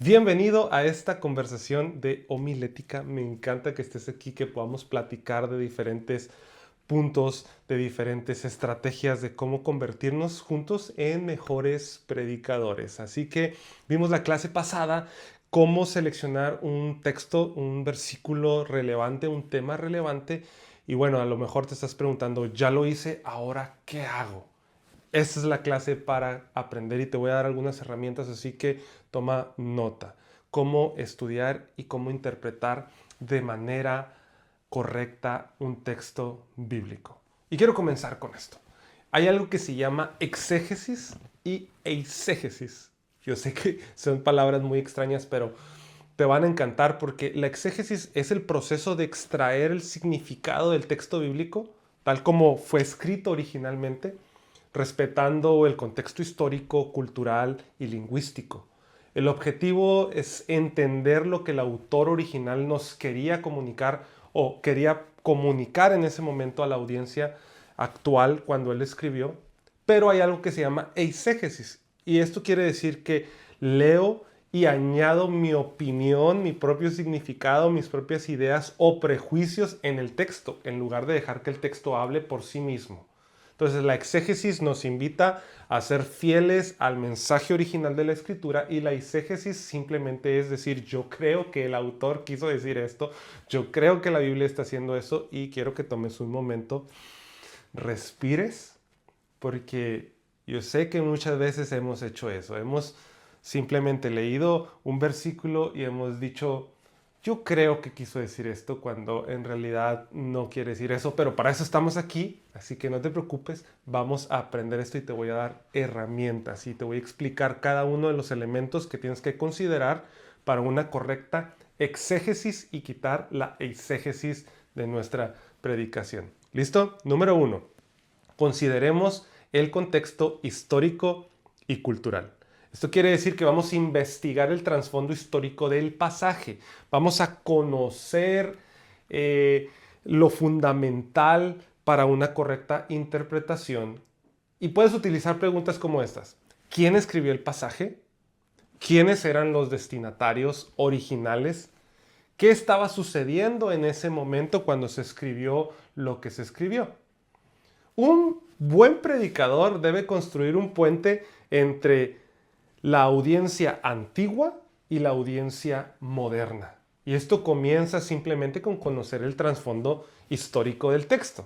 Bienvenido a esta conversación de homilética. Me encanta que estés aquí, que podamos platicar de diferentes puntos, de diferentes estrategias de cómo convertirnos juntos en mejores predicadores. Así que vimos la clase pasada cómo seleccionar un texto, un versículo relevante, un tema relevante. Y bueno, a lo mejor te estás preguntando, ya lo hice, ahora ¿qué hago? Esta es la clase para aprender y te voy a dar algunas herramientas, así que toma nota. Cómo estudiar y cómo interpretar de manera correcta un texto bíblico. Y quiero comenzar con esto. Hay algo que se llama exégesis y eisegesis. Yo sé que son palabras muy extrañas, pero te van a encantar porque la exégesis es el proceso de extraer el significado del texto bíblico, tal como fue escrito originalmente, respetando el contexto histórico, cultural y lingüístico. El objetivo es entender lo que el autor original nos quería comunicar o quería comunicar en ese momento a la audiencia actual cuando él escribió, pero hay algo que se llama eisegesis y esto quiere decir que leo y añado mi opinión, mi propio significado, mis propias ideas o prejuicios en el texto, en lugar de dejar que el texto hable por sí mismo. Entonces la exégesis nos invita a ser fieles al mensaje original de la escritura y la eisegesis simplemente es decir, yo creo que el autor quiso decir esto, yo creo que la Biblia está haciendo eso y quiero que tomes un momento, respires, porque yo sé que muchas veces hemos hecho eso, hemos simplemente leído un versículo y hemos dicho, yo creo que quiso decir esto cuando en realidad no quiere decir eso, pero para eso estamos aquí, así que no te preocupes, vamos a aprender esto y te voy a dar herramientas y te voy a explicar cada uno de los elementos que tienes que considerar para una correcta exégesis y quitar la eisegesis de nuestra predicación. ¿Listo? Número uno, consideremos el contexto histórico y cultural. Esto quiere decir que vamos a investigar el trasfondo histórico del pasaje. Vamos a conocer lo fundamental para una correcta interpretación. Y puedes utilizar preguntas como estas. ¿Quién escribió el pasaje? ¿Quiénes eran los destinatarios originales? ¿Qué estaba sucediendo en ese momento cuando se escribió lo que se escribió? Un buen predicador debe construir un puente entre la audiencia antigua y la audiencia moderna. Y esto comienza simplemente con conocer el trasfondo histórico del texto.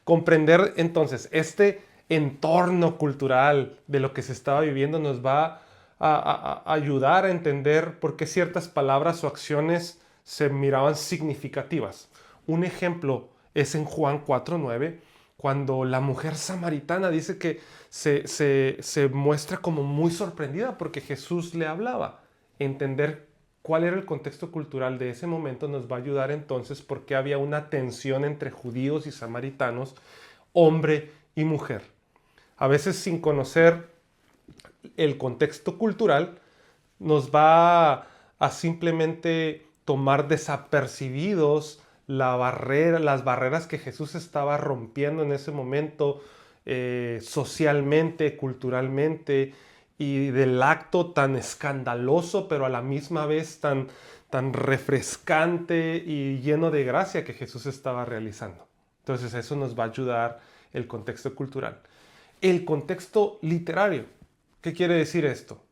Comprender entonces este entorno cultural de lo que se estaba viviendo nos va a ayudar a entender por qué ciertas palabras o acciones se miraban significativas. Un ejemplo es en Juan 4:9, cuando la mujer samaritana dice que se muestra como muy sorprendida porque Jesús le hablaba. Entender cuál era el contexto cultural de ese momento nos va a ayudar entonces porque había una tensión entre judíos y samaritanos, hombre y mujer. A veces sin conocer el contexto cultural nos va a simplemente tomar desapercibidos las barreras que Jesús estaba rompiendo en ese momento, socialmente, culturalmente, y del acto tan escandaloso, pero a la misma vez tan refrescante y lleno de gracia que Jesús estaba realizando. Entonces eso nos va a ayudar el contexto cultural. El contexto literario. ¿Qué quiere decir esto?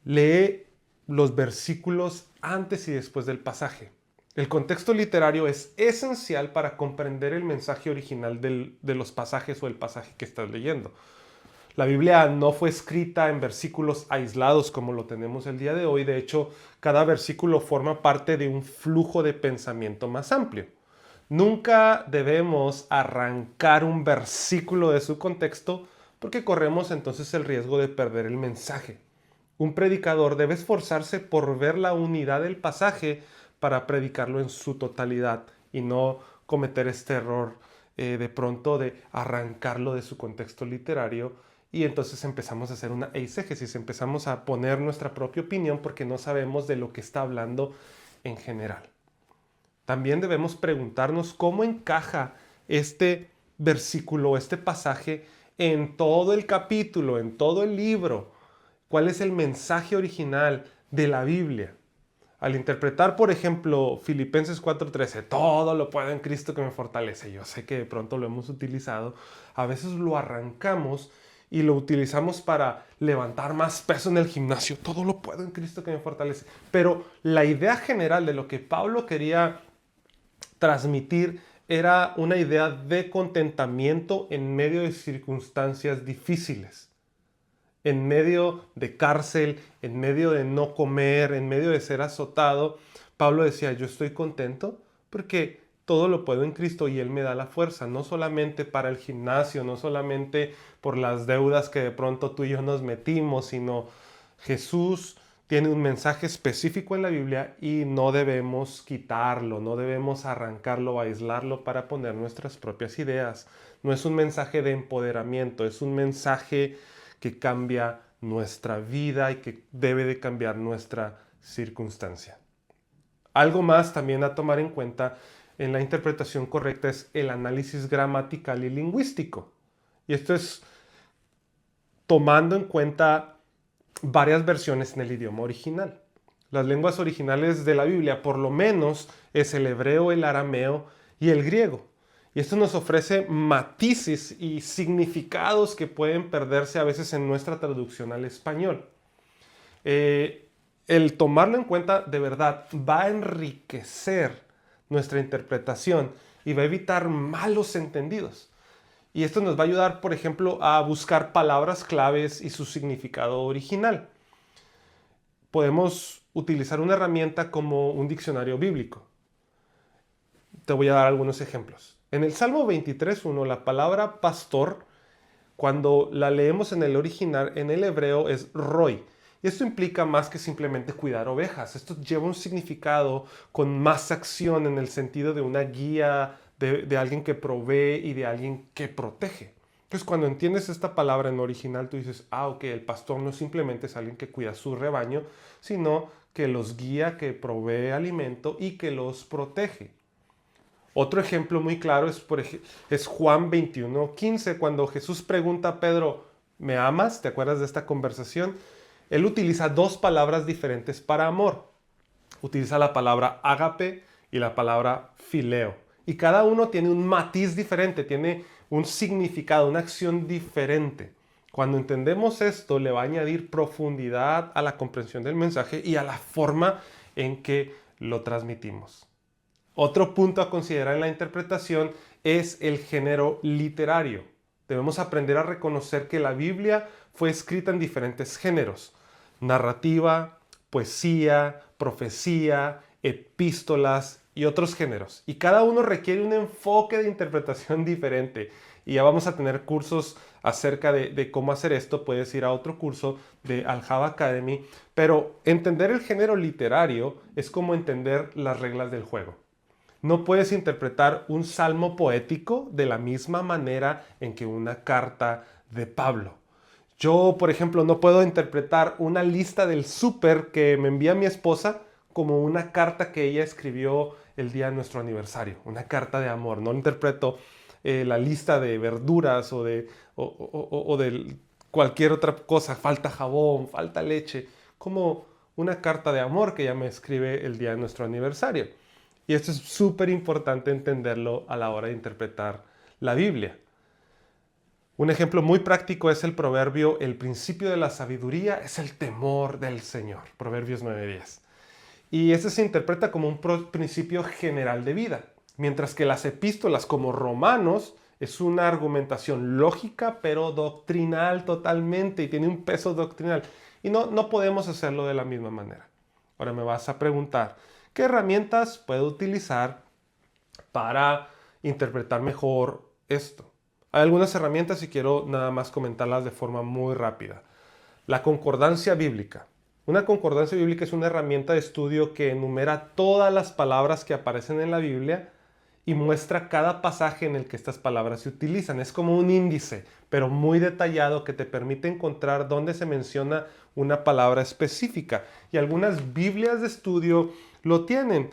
Lee los versículos antes y después del pasaje. El contexto literario es esencial para comprender el mensaje original de los pasajes o el pasaje que estás leyendo. La Biblia no fue escrita en versículos aislados como lo tenemos el día de hoy. De hecho, cada versículo forma parte de un flujo de pensamiento más amplio. Nunca debemos arrancar un versículo de su contexto porque corremos entonces el riesgo de perder el mensaje. Un predicador debe esforzarse por ver la unidad del pasaje para predicarlo en su totalidad y no cometer este error de pronto de arrancarlo de su contexto literario y entonces empezamos a hacer una eisegesis, empezamos a poner nuestra propia opinión porque no sabemos de lo que está hablando en general. También debemos preguntarnos cómo encaja este versículo, este pasaje en todo el capítulo, en todo el libro. ¿Cuál es el mensaje original de la Biblia. Al interpretar, por ejemplo, Filipenses 4:13, todo lo puedo en Cristo que me fortalece. Yo sé que de pronto lo hemos utilizado, a veces lo arrancamos y lo utilizamos para levantar más peso en el gimnasio. Todo lo puedo en Cristo que me fortalece. Pero la idea general de lo que Pablo quería transmitir era una idea de contentamiento en medio de circunstancias difíciles, en medio de cárcel, en medio de no comer, en medio de ser azotado. Pablo decía, yo estoy contento porque todo lo puedo en Cristo y Él me da la fuerza, no solamente para el gimnasio, no solamente por las deudas que de pronto tú y yo nos metimos, sino Jesús tiene un mensaje específico en la Biblia y no debemos quitarlo, no debemos arrancarlo o aislarlo para poner nuestras propias ideas. No es un mensaje de empoderamiento, es un mensaje que cambia nuestra vida y que debe de cambiar nuestra circunstancia. Algo más también a tomar en cuenta en la interpretación correcta es el análisis gramatical y lingüístico. Y esto es tomando en cuenta varias versiones en el idioma original. Las lenguas originales de la Biblia, por lo menos, es el hebreo, el arameo y el griego. Y esto nos ofrece matices y significados que pueden perderse a veces en nuestra traducción al español. El tomarlo en cuenta de verdad va a enriquecer nuestra interpretación y va a evitar malos entendidos. Y esto nos va a ayudar, por ejemplo, a buscar palabras claves y su significado original. Podemos utilizar una herramienta como un diccionario bíblico. Te voy a dar algunos ejemplos. En el Salmo 23:1, la palabra pastor, cuando la leemos en el original, en el hebreo, es roy. Y esto implica más que simplemente cuidar ovejas. Esto lleva un significado con más acción en el sentido de una guía, de alguien que provee y de alguien que protege. Entonces, cuando entiendes esta palabra en original, tú dices, ok, el pastor no simplemente es alguien que cuida su rebaño, sino que los guía, que provee alimento y que los protege. Otro ejemplo muy claro es Juan 21:15, cuando Jesús pregunta a Pedro, ¿me amas? ¿Te acuerdas de esta conversación? Él utiliza dos palabras diferentes para amor. Utiliza la palabra ágape y la palabra fileo. Y cada uno tiene un matiz diferente, tiene un significado, una acción diferente. Cuando entendemos esto, le va a añadir profundidad a la comprensión del mensaje y a la forma en que lo transmitimos. Otro punto a considerar en la interpretación es el género literario. Debemos aprender a reconocer que la Biblia fue escrita en diferentes géneros: narrativa, poesía, profecía, epístolas y otros géneros. Y cada uno requiere un enfoque de interpretación diferente. Y ya vamos a tener cursos acerca de cómo hacer esto. Puedes ir a otro curso de Aljaba Academy. Pero entender el género literario es como entender las reglas del juego. No puedes interpretar un salmo poético de la misma manera en que una carta de Pablo. Yo, por ejemplo, no puedo interpretar una lista del súper que me envía mi esposa como una carta que ella escribió el día de nuestro aniversario, una carta de amor. No interpreto la lista de verduras o de cualquier otra cosa, falta jabón, falta leche, como una carta de amor que ella me escribe el día de nuestro aniversario. Y esto es súper importante entenderlo a la hora de interpretar la Biblia. Un ejemplo muy práctico es el proverbio, el principio de la sabiduría es el temor del Señor, Proverbios 9:10. Y este se interpreta como un principio general de vida, mientras que las epístolas como Romanos es una argumentación lógica, pero doctrinal totalmente, y tiene un peso doctrinal. Y no podemos hacerlo de la misma manera. Ahora me vas a preguntar, ¿qué herramientas puedo utilizar para interpretar mejor esto? Hay algunas herramientas y quiero nada más comentarlas de forma muy rápida. La concordancia bíblica. Una concordancia bíblica es una herramienta de estudio que enumera todas las palabras que aparecen en la Biblia y muestra cada pasaje en el que estas palabras se utilizan. Es como un índice, pero muy detallado, que te permite encontrar dónde se menciona una palabra específica. Y algunas Biblias de estudio lo tienen.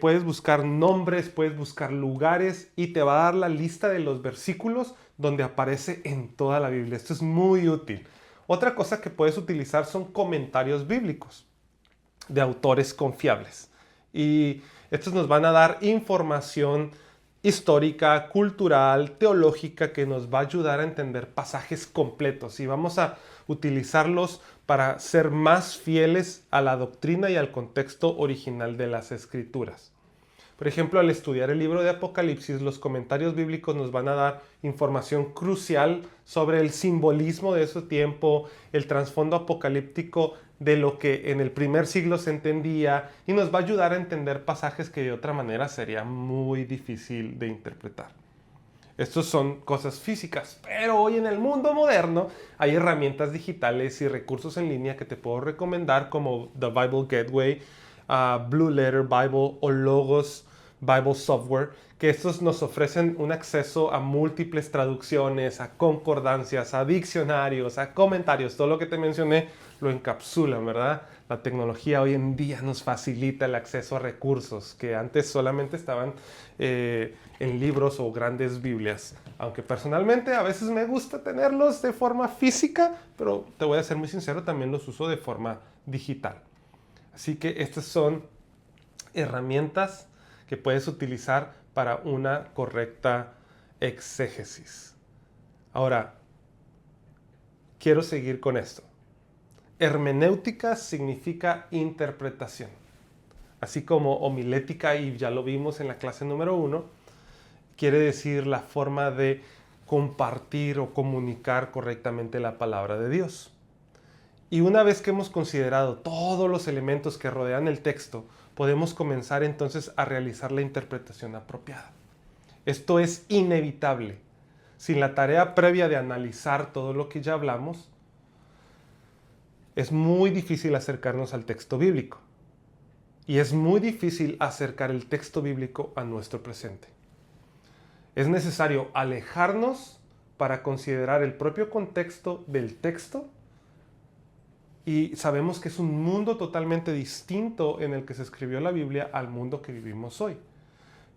Puedes buscar nombres, puedes buscar lugares y te va a dar la lista de los versículos donde aparece en toda la Biblia. Esto es muy útil. Otra cosa que puedes utilizar son comentarios bíblicos. de autores confiables. Y estos nos van a dar información histórica, cultural, teológica, que nos va a ayudar a entender pasajes completos. Y vamos a utilizarlos para ser más fieles a la doctrina y al contexto original de las Escrituras. Por ejemplo, al estudiar el libro de Apocalipsis, los comentarios bíblicos nos van a dar información crucial sobre el simbolismo de ese tiempo, el trasfondo apocalíptico de lo que en el primer siglo se entendía, y nos va a ayudar a entender pasajes que de otra manera sería muy difícil de interpretar. Estos son cosas físicas, pero hoy en el mundo moderno hay herramientas digitales y recursos en línea que te puedo recomendar, como The Bible Gateway, Blue Letter Bible o Logos Bible Software, que estos nos ofrecen un acceso a múltiples traducciones, a concordancias, a diccionarios, a comentarios. Todo lo que te mencioné lo encapsulan, ¿verdad? La tecnología hoy en día nos facilita el acceso a recursos que antes solamente estaban en libros o grandes Biblias. Aunque personalmente a veces me gusta tenerlos de forma física, pero te voy a ser muy sincero, también los uso de forma digital. Así que estas son herramientas que puedes utilizar para una correcta exégesis. Ahora, quiero seguir con esto. Hermenéutica significa interpretación. Así como homilética, y ya lo vimos en la clase número 1, quiere decir la forma de compartir o comunicar correctamente la palabra de Dios. Y una vez que hemos considerado todos los elementos que rodean el texto, podemos comenzar entonces a realizar la interpretación apropiada. Esto es inevitable. Sin la tarea previa de analizar todo lo que ya hablamos, es muy difícil acercarnos al texto bíblico. Y es muy difícil acercar el texto bíblico a nuestro presente. Es necesario alejarnos para considerar el propio contexto del texto, y sabemos que es un mundo totalmente distinto en el que se escribió la Biblia al mundo que vivimos hoy.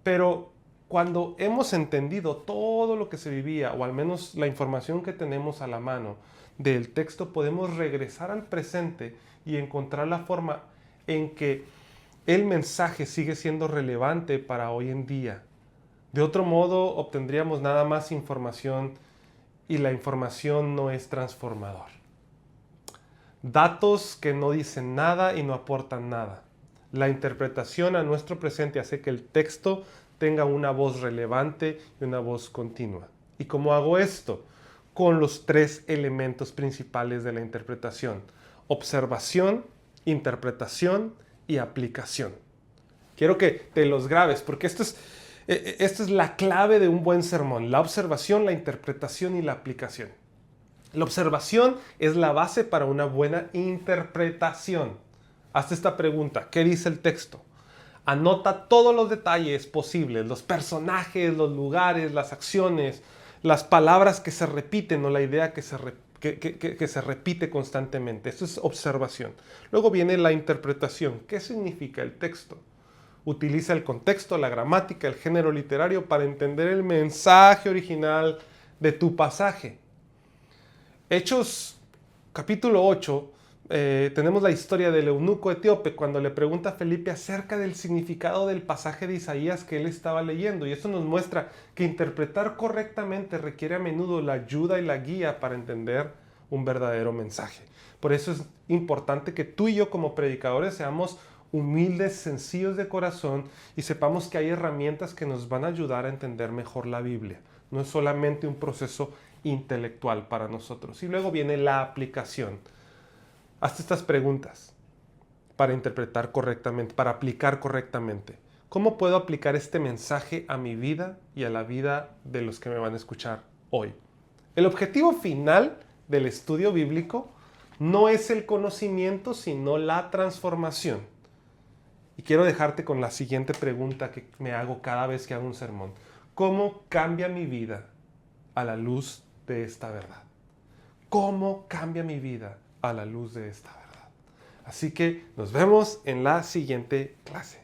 Pero cuando hemos entendido todo lo que se vivía, o al menos la información que tenemos a la mano del texto, podemos regresar al presente y encontrar la forma en que el mensaje sigue siendo relevante para hoy en día. De otro modo, obtendríamos nada más información, y la información no es transformador. Datos que no dicen nada y no aportan nada. La interpretación a nuestro presente hace que el texto tenga una voz relevante y una voz continua. ¿Y cómo hago esto? Con los 3 elementos principales de la interpretación: observación, interpretación y aplicación. Quiero que te los grabes, porque esta es la clave de un buen sermón: la observación, la interpretación y la aplicación. La observación es la base para una buena interpretación. Hazte esta pregunta: ¿qué dice el texto? Anota todos los detalles posibles, los personajes, los lugares, las acciones, las palabras que se repiten o la idea que se repite constantemente. Esto es observación. Luego viene la interpretación. ¿Qué significa el texto? Utiliza el contexto, la gramática, el género literario para entender el mensaje original de tu pasaje. Hechos capítulo 8, tenemos la historia del eunuco etíope cuando le pregunta a Felipe acerca del significado del pasaje de Isaías que él estaba leyendo. Y esto nos muestra que interpretar correctamente requiere a menudo la ayuda y la guía para entender un verdadero mensaje. Por eso es importante que tú y yo, como predicadores, seamos humildes, sencillos de corazón, y sepamos que hay herramientas que nos van a ayudar a entender mejor la Biblia. No es solamente un proceso intelectual para nosotros. Y luego viene la aplicación. Hazte estas preguntas para interpretar correctamente, para aplicar correctamente. ¿Cómo puedo aplicar este mensaje a mi vida y a la vida de los que me van a escuchar hoy? El objetivo final del estudio bíblico no es el conocimiento, sino la transformación. Y quiero dejarte con la siguiente pregunta que me hago cada vez que hago un sermón: ¿cómo cambia mi vida a la luz de esta verdad? ¿Cómo cambia mi vida a la luz de esta verdad? Así que nos vemos en la siguiente clase.